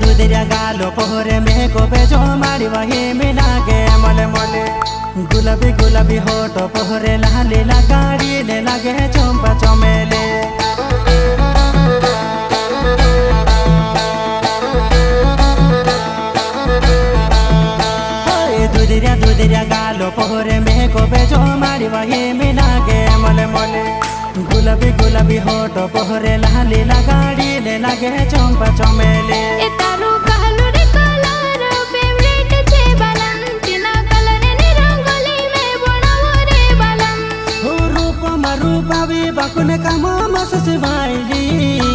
दुधिया गालो पोहरे में को बेजो मारी वही मिलागे मले मले गुलाबी गुलाबी होठो पोहरे लाली लगाड़ी ले लगे चंपा चमेले दुधिया गालो पोहरे में को बेजो मारी वही मिलागे मले मले गुलाबी गुलाबी होठो पोहरे लाली लगाड़ी ले लगे चंपा चमेले रूपा भी बकुने काम मस भाईली